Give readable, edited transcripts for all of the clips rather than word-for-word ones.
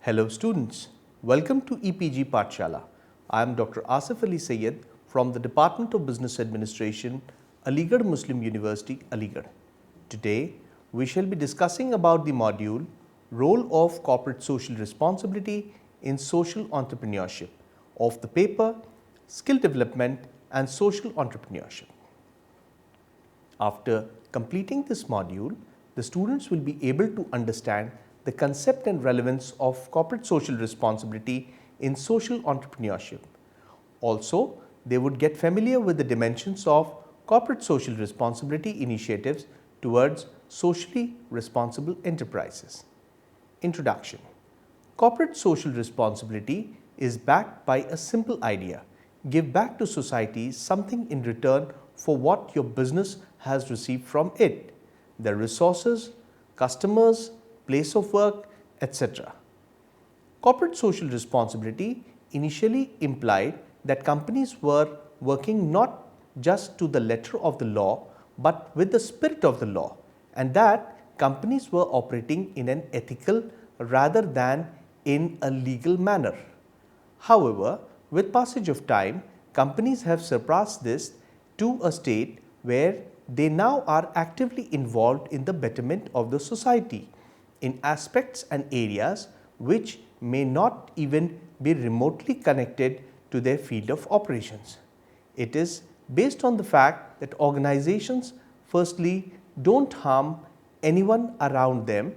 Hello students, welcome to EPG Pathshala. I am Dr. Asif Ali Sayed from the Department of Business Administration, Aligarh Muslim University, Aligarh. Today, we shall be discussing about the module Role of Corporate Social Responsibility in Social Entrepreneurship of the paper Skill Development and Social Entrepreneurship. After completing this module, the students will be able to understand the concept and relevance of corporate social responsibility in social entrepreneurship. Also, they would get familiar with the dimensions of corporate social responsibility initiatives towards socially responsible enterprises. Introduction. Corporate social responsibility is backed by a simple idea: give back to society something in return for what your business has received from it, their resources, customers, place of work, etc. Corporate social responsibility initially implied that companies were working not just to the letter of the law but with the spirit of the law, and that companies were operating in an ethical rather than in a legal manner. However, with passage of time, companies have surpassed this to a state where they now are actively involved in the betterment of the society in aspects and areas which may not even be remotely connected to their field of operations. It is based on the fact that organizations firstly don't harm anyone around them,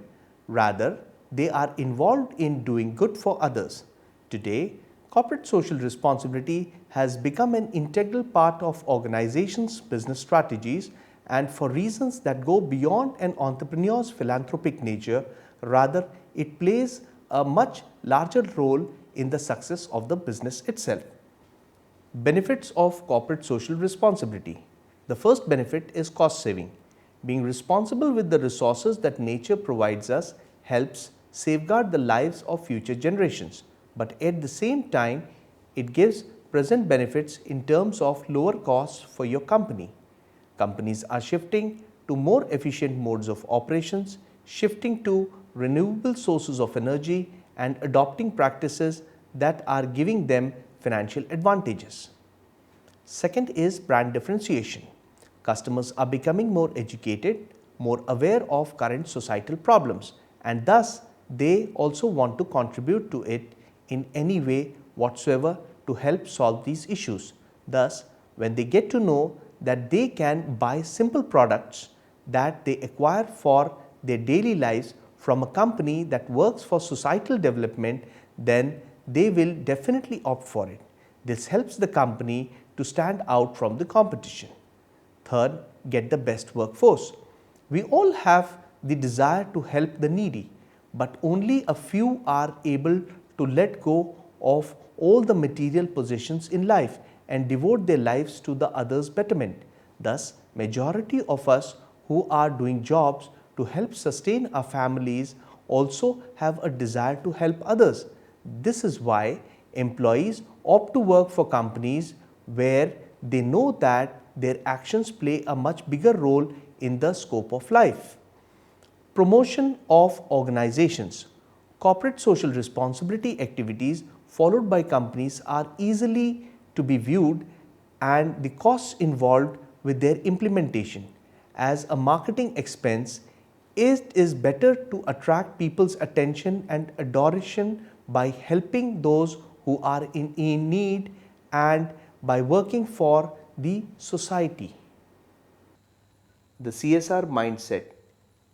rather they are involved in doing good for others. Today, corporate social responsibility has become an integral part of organizations' business strategies, and for reasons that go beyond an entrepreneur's philanthropic nature, rather it plays a much larger role in the success of the business itself. Benefits of corporate social responsibility. The first benefit is cost saving. Being responsible with the resources that nature provides us helps safeguard the lives of future generations, but at the same time, it gives present benefits in terms of lower costs for your company. Companies are shifting to more efficient modes of operations, shifting to renewable sources of energy, and adopting practices that are giving them financial advantages. Second is brand differentiation. Customers are becoming more educated, more aware of current societal problems, and thus they also want to contribute to it in any way whatsoever to help solve these issues. Thus, when they get to know that they can buy simple products that they acquire for their daily lives from a company that works for societal development, then they will definitely opt for it. This helps the company to stand out from the competition. Third, get the best workforce. We all have the desire to help the needy, but only a few are able to let go of all the material possessions in life and devote their lives to the others' betterment. Thus, majority of us who are doing jobs to help sustain our families also have a desire to help others. This is why employees opt to work for companies where they know that their actions play a much bigger role in the scope of life. Promotion of organizations. Corporate social responsibility activities followed by companies are easily to be viewed, and the costs involved with their implementation. As a marketing expense, it is better to attract people's attention and adoration by helping those who are in need and by working for the society. The CSR mindset.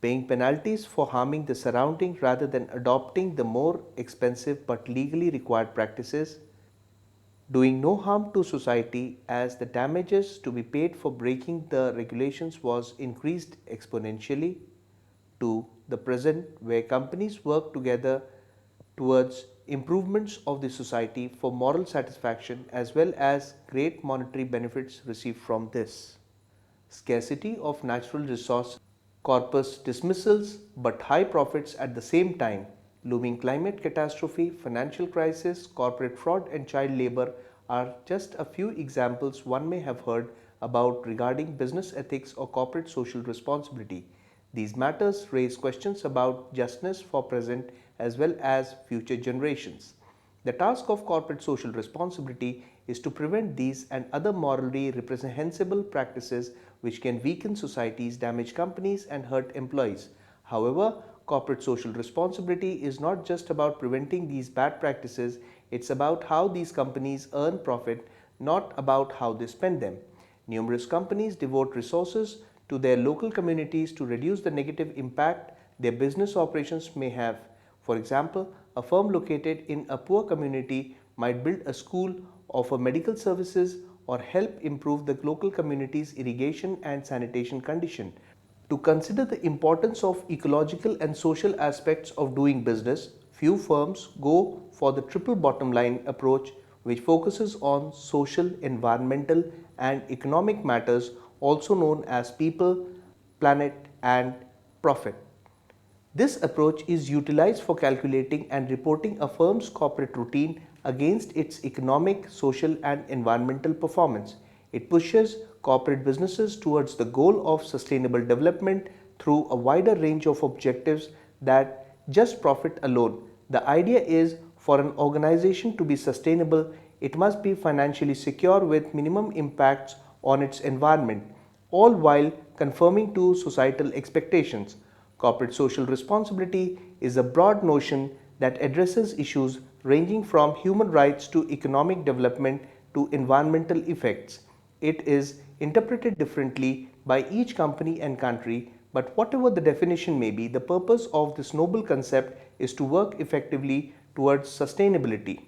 Paying penalties for harming the surrounding rather than adopting the more expensive but legally required practices. Doing no harm to society, as the damages to be paid for breaking the regulations was increased exponentially, to the present where companies work together towards improvements of the society for moral satisfaction as well as great monetary benefits received from this. Scarcity of natural resource, corpus dismissals but high profits at the same time, looming climate catastrophe, financial crisis, corporate fraud and child labor are just a few examples one may have heard about regarding business ethics or corporate social responsibility. These matters raise questions about justice for present as well as future generations. The task of corporate social responsibility is to prevent these and other morally reprehensible practices which can weaken societies, damage companies, and hurt employees. However, corporate social responsibility is not just about preventing these bad practices, it's about how these companies earn profit, not about how they spend them. Numerous companies devote resources to their local communities to reduce the negative impact their business operations may have. For example, a firm located in a poor community might build a school, offer medical services, or help improve the local community's irrigation and sanitation condition. To consider the importance of ecological and social aspects of doing business, few firms go for the triple bottom line approach, which focuses on social, environmental, and economic matters, also known as people, planet, and profit. This approach is utilized for calculating and reporting a firm's corporate routine against its economic, social, and environmental performance. It pushes corporate businesses towards the goal of sustainable development through a wider range of objectives than just profit alone. The idea is for an organization to be sustainable, it must be financially secure with minimum impacts on its environment, all while conforming to societal expectations. Corporate social responsibility is a broad notion that addresses issues ranging from human rights to economic development to environmental effects. It is interpreted differently by each company and country, but whatever the definition may be, the purpose of this noble concept is to work effectively towards sustainability.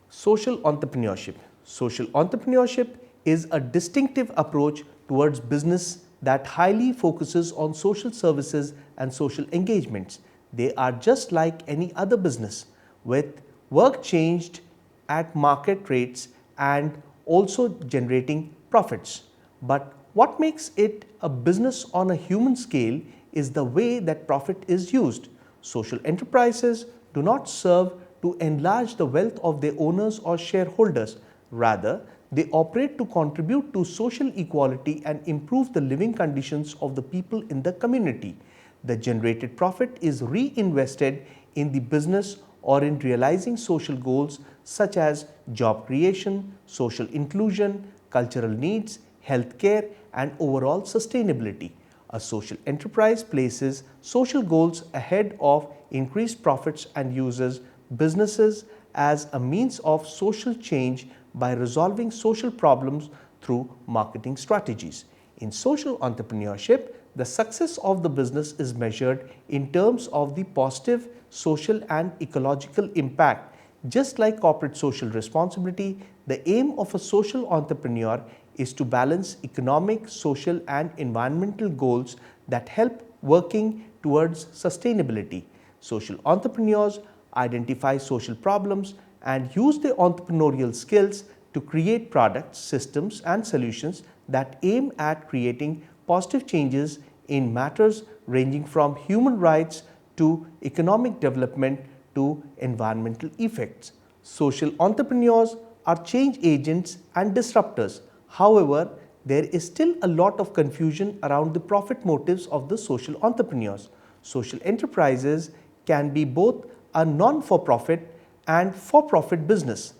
Social entrepreneurship. Social entrepreneurship is a distinctive approach towards business that highly focuses on social services and social engagements. They are just like any other business, with work changed at market rates and also generating profits. But what makes it a business on a human scale is the way that profit is used. Social enterprises do not serve to enlarge the wealth of their owners or shareholders. Rather, they operate to contribute to social equality and improve the living conditions of the people in the community. The generated profit is reinvested in the business or in realizing social goals such as job creation, social inclusion, cultural needs, healthcare, and overall sustainability. A social enterprise places social goals ahead of increased profits and uses businesses as a means of social change by resolving social problems through marketing strategies. In social entrepreneurship, the success of the business is measured in terms of the positive social and ecological impact. Just like corporate social responsibility, the aim of a social entrepreneur is to balance economic, social, and environmental goals that help working towards sustainability. Social entrepreneurs identify social problems and use their entrepreneurial skills to create products, systems, and solutions that aim at creating positive changes in matters ranging from human rights to economic development to environmental effects. Social entrepreneurs are change agents and disruptors. However, there is still a lot of confusion around the profit motives of the social entrepreneurs. Social enterprises can be both a non-for-profit and for-profit business.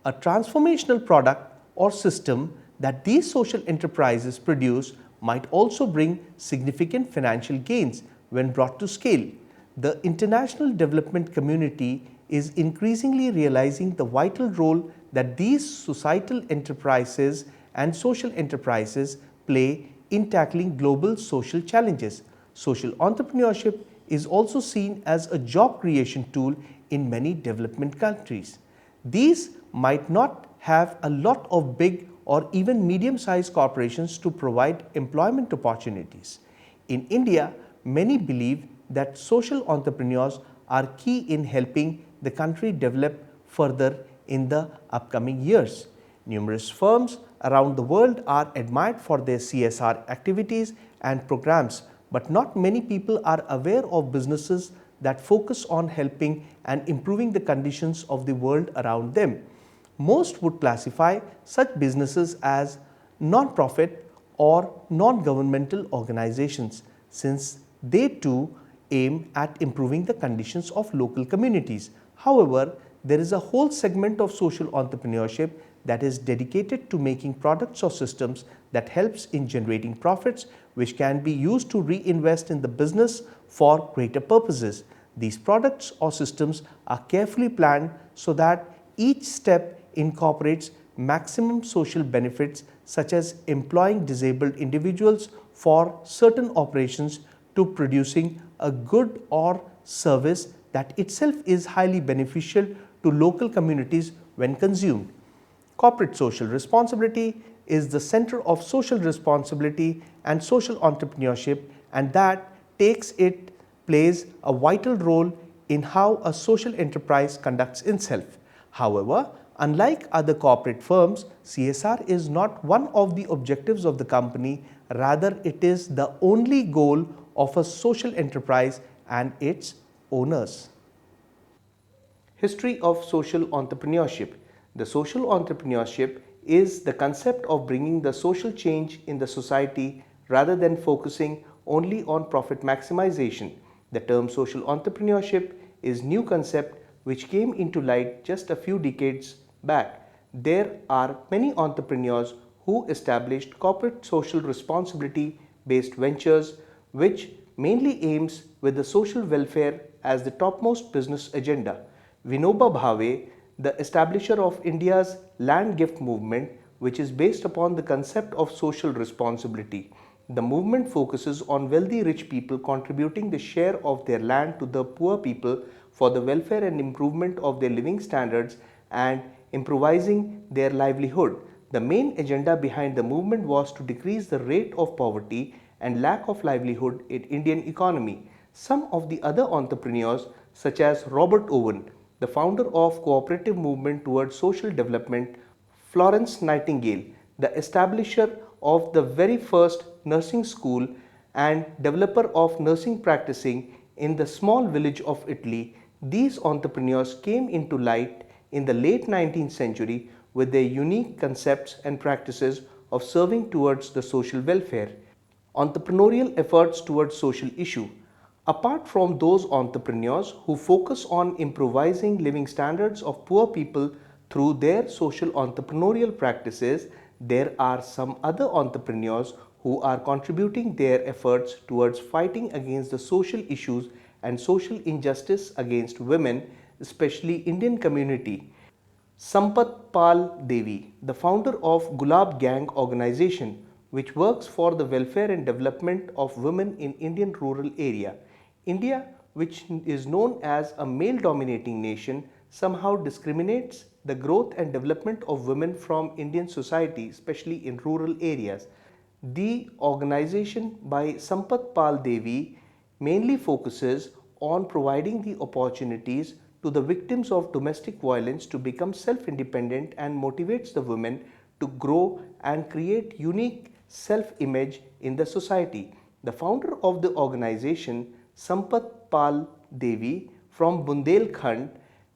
A transformational product or system that these social enterprises produce might also bring significant financial gains when brought to scale. The international development community is increasingly realizing the vital role that these societal enterprises and social enterprises play in tackling global social challenges. Social entrepreneurship is also seen as a job creation tool in many development countries. These might not have a lot of big or even medium-sized corporations to provide employment opportunities. In India, many believe that social entrepreneurs are key in helping the country develop further in the upcoming years. Numerous firms around the world are admired for their CSR activities and programs, but not many people are aware of businesses that focus on helping and improving the conditions of the world around them. Most would classify such businesses as non-profit or non-governmental organizations, since They too aim at improving the conditions of local communities. However, there is a whole segment of social entrepreneurship that is dedicated to making products or systems that helps in generating profits which can be used to reinvest in the business for greater purposes. These products or systems are carefully planned so that each step incorporates maximum social benefits such as employing disabled individuals for certain operations to producing a good or service that itself is highly beneficial to local communities when consumed. Corporate social responsibility is the center of social responsibility and social entrepreneurship, and that plays a vital role in how a social enterprise conducts itself. However, unlike other corporate firms, CSR is not one of the objectives of the company, rather it is the only goal of a social enterprise and its owners. History of social entrepreneurship. The social entrepreneurship is the concept of bringing the social change in the society rather than focusing only on profit maximization. The term social entrepreneurship is new concept which came into light just a few decades back. There are many entrepreneurs who established corporate social responsibility based ventures which mainly aims with the social welfare as the topmost business agenda. Vinoba Bhave, the establisher of India's land gift movement, which is based upon the concept of social responsibility. The movement focuses on wealthy rich people contributing the share of their land to the poor people for the welfare and improvement of their living standards and improvising their livelihood. The main agenda behind the movement was to decrease the rate of poverty and lack of livelihood in Indian economy. Some of the other entrepreneurs such as Robert Owen, the founder of cooperative movement towards social development, Florence Nightingale, the establisher of the very first nursing school and developer of nursing practicing in the small village of Italy, these entrepreneurs came into light in the late 19th century with their unique concepts and practices of serving towards the social welfare. Entrepreneurial efforts towards social issue. Apart from those entrepreneurs who focus on improvising living standards of poor people through their social entrepreneurial practices, there are some other entrepreneurs who are contributing their efforts towards fighting against the social issues and social injustice against women, especially Indian community. Sampath Pal Devi, the founder of Gulab Gang organization, which works for the welfare and development of women in Indian rural area. India, which is known as a male-dominating nation, somehow discriminates the growth and development of women from Indian society, especially in rural areas. The organization by Sampath Pal Devi mainly focuses on providing the opportunities to the victims of domestic violence to become self-independent and motivates the women to grow and create unique self-image in the society. The founder of the organization, Sampath Pal Devi from Bundelkhand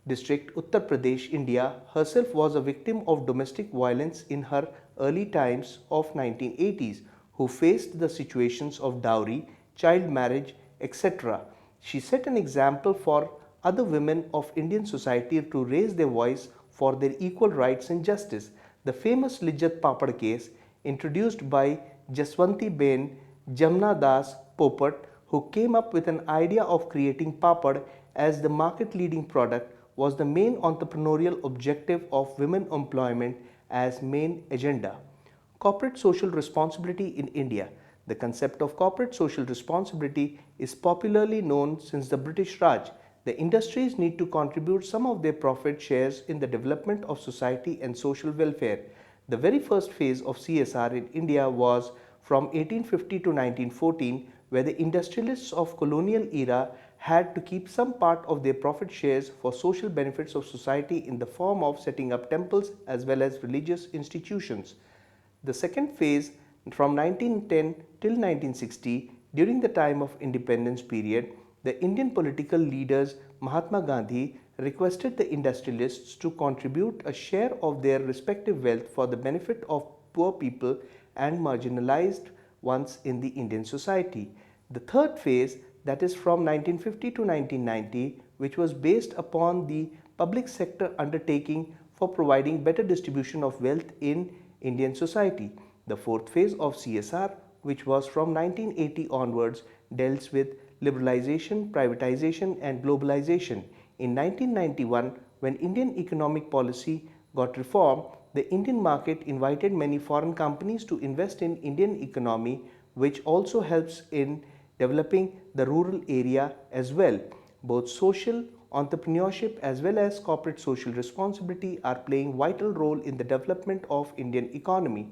district, Uttar Pradesh, India, herself was a victim of domestic violence in her early times of 1980s, who faced the situations of dowry, child marriage, etc. She set an example for other women of Indian society to raise their voice for their equal rights and justice. The famous Lijjat Papad case, introduced by Jaswanti Ben Jamna Das Popat, who came up with an idea of creating papad as the market leading product, was the main entrepreneurial objective of women employment as main agenda. Corporate social responsibility in India. The concept of corporate social responsibility is popularly known since the British Raj. The industries need to contribute some of their profit shares in the development of society and social welfare. The very first phase of CSR in India was from 1850 to 1914, where the industrialists of colonial era had to keep some part of their profit shares for social benefits of society in the form of setting up temples as well as religious institutions. The second phase from 1910 till 1960, during the time of independence period, the Indian political leaders Mahatma Gandhi requested the industrialists to contribute a share of their respective wealth for the benefit of poor people and marginalized ones in the Indian society. The third phase, that is from 1950 to 1990, which was based upon the public sector undertaking for providing better distribution of wealth in Indian society. The fourth phase of CSR, which was from 1980 onwards, deals with liberalization, privatization and globalization. In 1991, when Indian economic policy got reformed, the Indian market invited many foreign companies to invest in Indian economy, which also helps in developing the rural area as well. Both social entrepreneurship as well as corporate social responsibility are playing vital role in the development of Indian economy.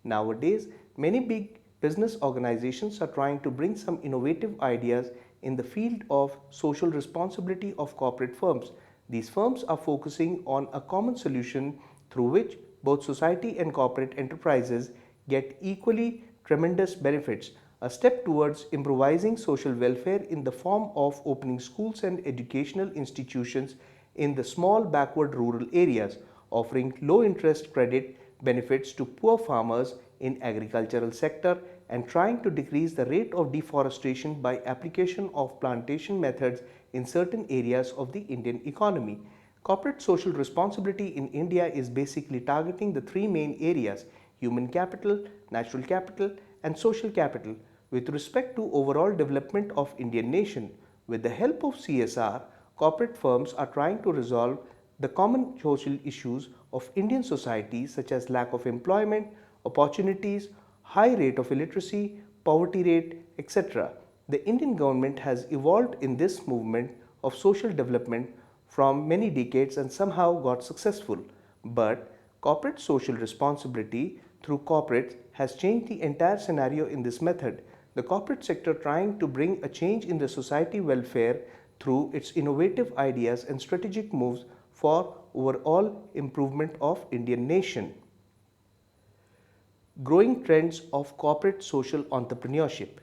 Nowadays, many big business organizations are trying to bring some innovative ideas in the field of social responsibility of corporate firms. These firms are focusing on a common solution through which both society and corporate enterprises get equally tremendous benefits, a step towards improvising social welfare in the form of opening schools and educational institutions in the small backward rural areas, offering low interest credit benefits to poor farmers in agricultural sector and trying to decrease the rate of deforestation by application of plantation methods in certain areas of the Indian economy. Corporate social responsibility in India is basically targeting the three main areas: human capital, natural capital and social capital with respect to overall development of Indian nation. With the help of CSR, corporate firms are trying to resolve the common social issues of Indian society such as lack of employment, opportunities, high rate of illiteracy, poverty rate, etc. The Indian government has evolved in this movement of social development from many decades and somehow got successful. But corporate social responsibility through corporates has changed the entire scenario in this method. The corporate sector trying to bring a change in the society welfare through its innovative ideas and strategic moves for overall improvement of Indian nation. Growing trends of corporate social entrepreneurship.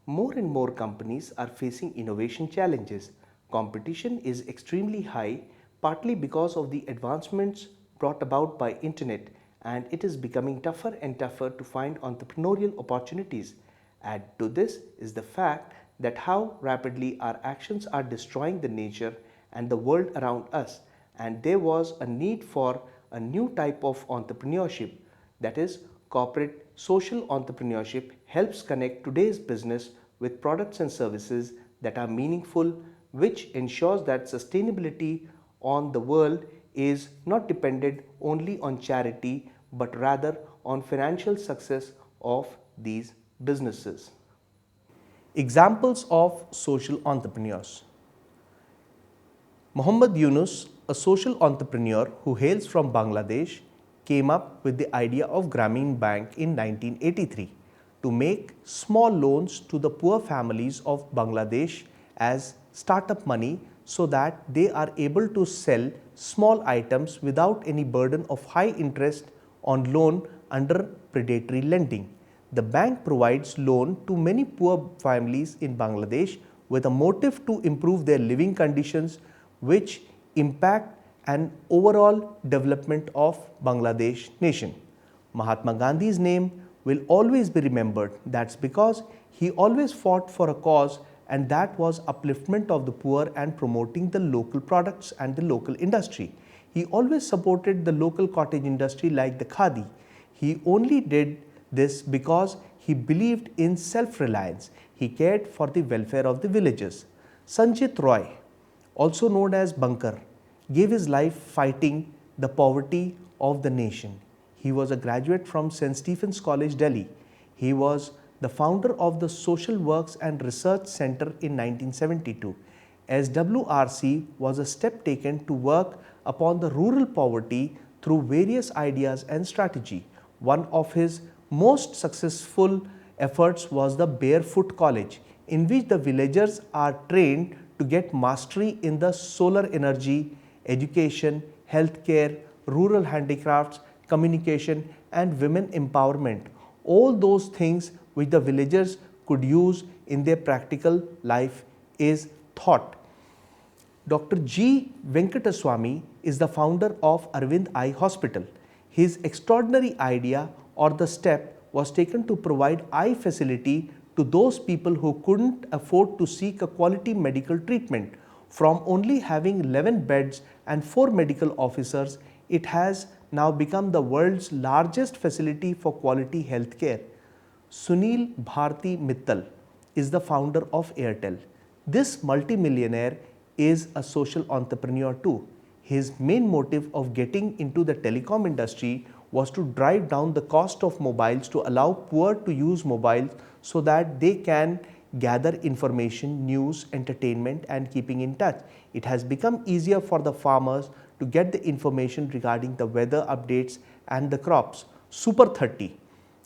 More and more companies are facing innovation challenges. Competition is extremely high, partly because of the advancements brought about by internet, and it is becoming tougher and tougher to find entrepreneurial opportunities. Add to this is the fact that how rapidly our actions are destroying the nature and the world around us, and there was a need for a new type of entrepreneurship, that is corporate social entrepreneurship helps connect today's business with products and services that are meaningful, which ensures that sustainability on the world is not dependent only on charity but rather on financial success of these businesses. Examples of social entrepreneurs. Muhammad Yunus, a social entrepreneur who hails from Bangladesh, came up with the idea of Grameen Bank in 1983 to make small loans to the poor families of Bangladesh as startup money so that they are able to sell small items without any burden of high interest on loan under predatory lending. The bank provides loan to many poor families in Bangladesh with a motive to improve their living conditions, which impact an overall development of Bangladesh nation. Mahatma Gandhi's name will always be remembered. That's because he always fought for a cause, and that was upliftment of the poor and promoting the local products and the local industry. He always supported the local cottage industry like the khadi. He only did this because he believed in self-reliance. He cared for the welfare of the villagers. Sanjit Roy, also known as Bankar, gave his life fighting the poverty of the nation. He was a graduate from St. Stephen's College, Delhi. He was the founder of the Social Works and Research Center in 1972. SWRC was a step taken to work upon the rural poverty through various ideas and strategy. One of his most successful efforts was the Barefoot College, in which the villagers are trained to get mastery in the solar energy, education, healthcare, rural handicrafts, communication and women empowerment. All those things which the villagers could use in their practical life is taught. Dr. G. Venkataswamy is the founder of Arvind Eye Hospital. His extraordinary idea or the step was taken to provide eye facility to those people who couldn't afford to seek a quality medical treatment. From only having 11 beds and 4 medical officers, it has now become the world's largest facility for quality health care. Sunil Bharti Mittal is the founder of Airtel. This multimillionaire is a social entrepreneur too. His main motive of getting into the telecom industry was to drive down the cost of mobiles to allow poor to use mobiles so that they can gather information, news, entertainment and keeping in touch. It has become easier for the farmers to get the information regarding the weather updates and the crops. Super 30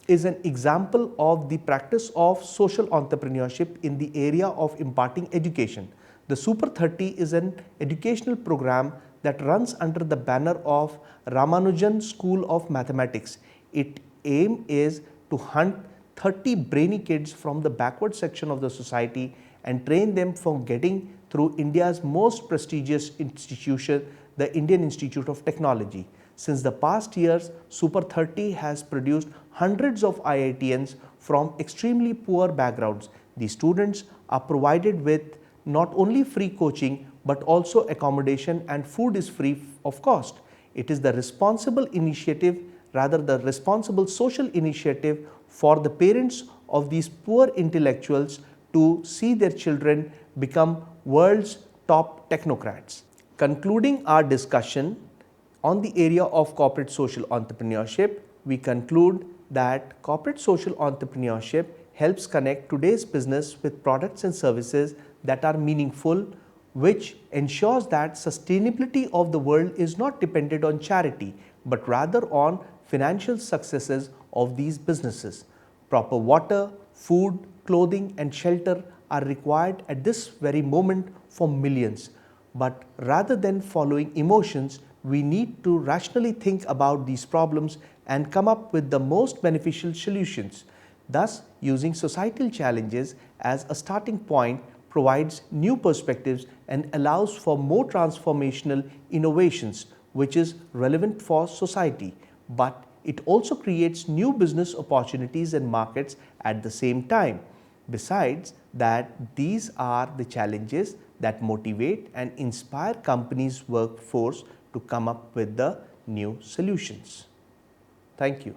is an example of the practice of social entrepreneurship in the area of imparting education. The Super 30 is an educational program that runs under the banner of Ramanujan School of Mathematics. Its aim is to hunt 30 brainy kids from the backward section of the society and train them for getting through India's most prestigious institution, the Indian Institute of Technology. Since the past years, Super 30 has produced hundreds of IITians from extremely poor backgrounds. These students are provided with not only free coaching but also accommodation, and food is free of cost. It is the responsible initiative, rather the responsible social initiative for the parents of these poor intellectuals to see their children become world's top technocrats. Concluding our discussion on the area of corporate social entrepreneurship, we conclude that corporate social entrepreneurship helps connect today's business with products and services that are meaningful, which ensures that sustainability of the world is not dependent on charity, but rather on financial successes of these businesses. Proper water, food, clothing and shelter are required at this very moment for millions. But rather than following emotions, we need to rationally think about these problems and come up with the most beneficial solutions. Thus, using societal challenges as a starting point provides new perspectives and allows for more transformational innovations, which is relevant for society. But it also creates new business opportunities and markets at the same time. Besides that, these are the challenges that motivate and inspire companies' workforce to come up with the new solutions. Thank you.